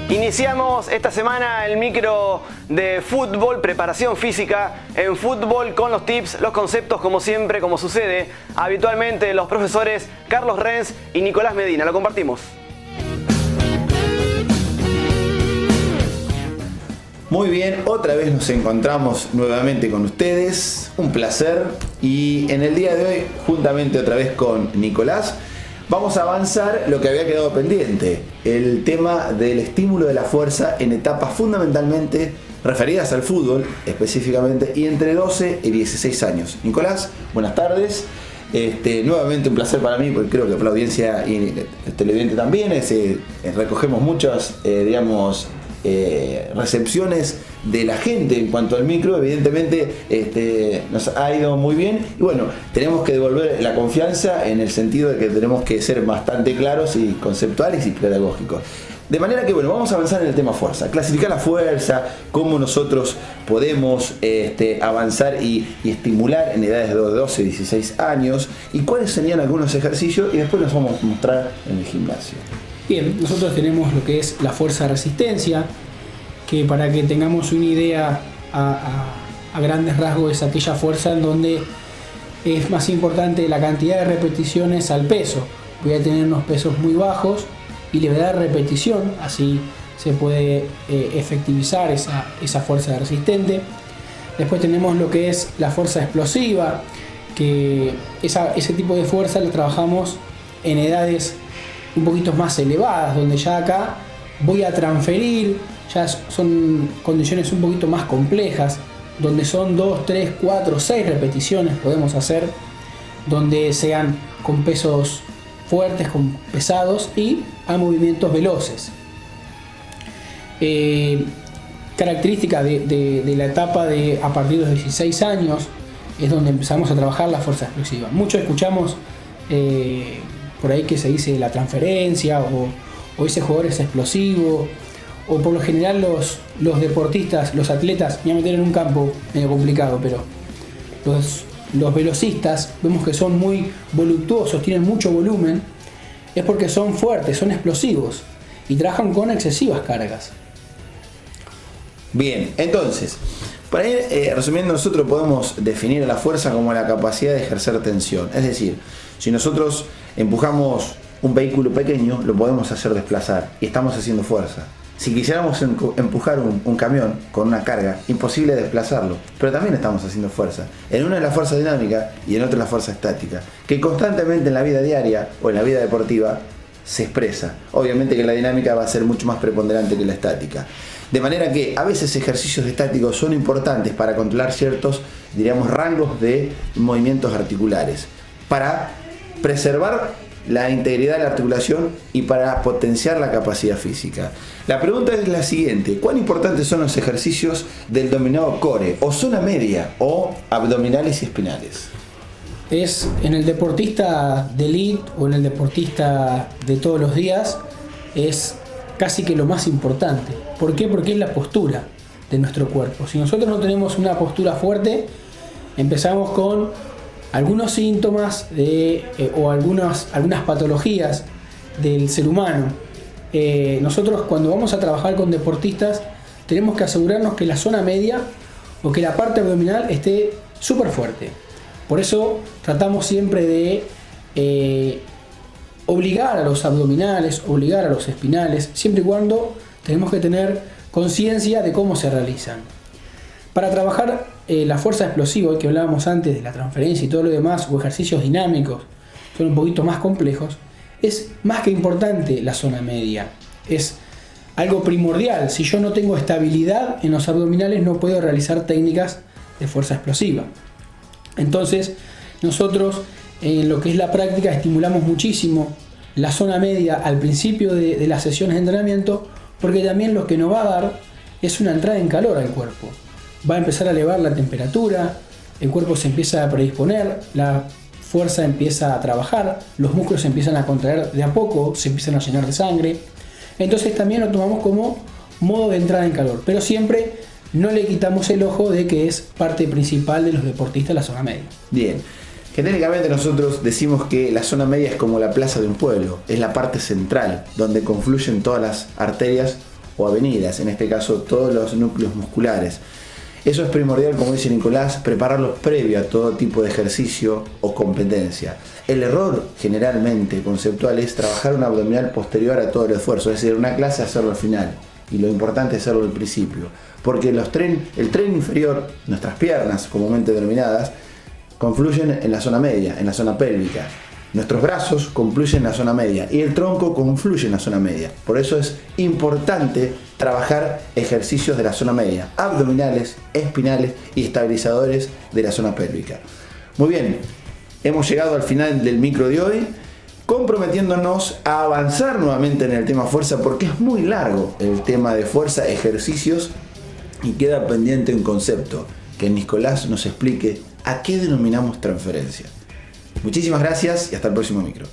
Iniciamos esta semana el micro de fútbol, preparación física en fútbol con los tips, los conceptos, como siempre, como sucede habitualmente, los profesores Carlos Renz y Nicolás Medina. Lo compartimos. Muy bien, otra vez nos encontramos nuevamente con ustedes, un placer, y en el día de hoy, juntamente otra vez con Nicolás, vamos a avanzar lo que había quedado pendiente, el tema del estímulo de la fuerza en etapas fundamentalmente referidas al fútbol específicamente y entre 12 y 16 años. Nicolás, buenas tardes. Nuevamente un placer para mí, porque creo que para la audiencia y el televidente también recogemos muchas, recepciones de la gente en cuanto al micro. Evidentemente nos ha ido muy bien y bueno, tenemos que devolver la confianza en el sentido de que tenemos que ser bastante claros y conceptuales y pedagógicos. De manera que bueno, vamos a avanzar en el tema fuerza, clasificar la fuerza, cómo nosotros podemos avanzar y estimular en edades de 12 y 16 años y cuáles serían algunos ejercicios, y después los vamos a mostrar en el gimnasio. Bien, nosotros tenemos lo que es la fuerza de resistencia, que para que tengamos una idea a grandes rasgos es aquella fuerza en donde es más importante la cantidad de repeticiones al peso. Voy a tener unos pesos muy bajos y le voy a dar repetición, así se puede efectivizar esa fuerza resistente. Después tenemos lo que es la fuerza explosiva, que ese tipo de fuerza la trabajamos en edades un poquito más elevadas, donde ya acá voy a transferir, ya son condiciones un poquito más complejas, donde son 2, 3, 4, 6 repeticiones podemos hacer, donde sean con pesos fuertes, con pesados y a movimientos veloces. Característica de la etapa de a partir de los 16 años es donde empezamos a trabajar la fuerza explosiva. Mucho escuchamos por ahí que se dice la transferencia o ese jugador es explosivo, o por lo general los deportistas, los atletas, me voy a meter en un campo medio complicado, pero los velocistas vemos que son muy voluptuosos, tienen mucho volumen, es porque son fuertes, son explosivos y trabajan con excesivas cargas. Bien, entonces, para ir resumiendo, nosotros podemos definir la fuerza como la capacidad de ejercer tensión. Es decir, si nosotros empujamos un vehículo pequeño, lo podemos hacer desplazar y estamos haciendo fuerza. Si quisiéramos empujar un camión con una carga, imposible desplazarlo, pero también estamos haciendo fuerza. En una es la fuerza dinámica y en otra es la fuerza estática, que constantemente en la vida diaria o en la vida deportiva se expresa. Obviamente que la dinámica va a ser mucho más preponderante que la estática. De manera que a veces ejercicios estáticos son importantes para controlar ciertos, rangos de movimientos articulares, para preservar la integridad de la articulación y para potenciar la capacidad física. La pregunta es la siguiente: ¿cuán importantes son los ejercicios del denominado core o zona media o abdominales y espinales? Es en el deportista de elite o en el deportista de todos los días es casi que lo más importante. ¿Por qué? Porque es la postura de nuestro cuerpo. Si nosotros no tenemos una postura fuerte, empezamos con algunos síntomas o algunas patologías del ser humano. Nosotros cuando vamos a trabajar con deportistas tenemos que asegurarnos que la zona media o que la parte abdominal esté súper fuerte. Por eso tratamos siempre de obligar a los abdominales, obligar a los espinales, siempre y cuando tenemos que tener conciencia de cómo se realizan. Para trabajar la fuerza explosiva que hablábamos antes de la transferencia y todo lo demás, o ejercicios dinámicos, son un poquito más complejos, es más que importante la zona media. Es algo primordial. Si yo no tengo estabilidad en los abdominales, no puedo realizar técnicas de fuerza explosiva. Entonces, nosotros en lo que es la práctica estimulamos muchísimo la zona media al principio de las sesiones de entrenamiento, porque también lo que nos va a dar es una entrada en calor al cuerpo. Va a empezar a elevar la temperatura, el cuerpo se empieza a predisponer, la fuerza empieza a trabajar, los músculos se empiezan a contraer de a poco, se empiezan a llenar de sangre. Entonces también lo tomamos como modo de entrada en calor, pero siempre no le quitamos el ojo de que es parte principal de los deportistas la zona media. Bien. Genéricamente nosotros decimos que la zona media es como la plaza de un pueblo, es la parte central donde confluyen todas las arterias o avenidas, en este caso todos los núcleos musculares. Eso es primordial, como dice Nicolás, prepararlos previo a todo tipo de ejercicio o competencia. El error generalmente conceptual es trabajar un abdominal posterior a todo el esfuerzo, es decir, una clase hacerlo al final y lo importante es hacerlo al principio, porque el tren inferior, nuestras piernas comúnmente denominadas, confluyen en la zona media, en la zona pélvica. Nuestros brazos confluyen en la zona media y el tronco confluye en la zona media. Por eso es importante trabajar ejercicios de la zona media, abdominales, espinales y estabilizadores de la zona pélvica. Muy bien, hemos llegado al final del micro de hoy, comprometiéndonos a avanzar nuevamente en el tema fuerza, porque es muy largo el tema de fuerza, ejercicios, y queda pendiente un concepto, que Nicolás nos explique a qué denominamos transferencia. Muchísimas gracias y hasta el próximo micro.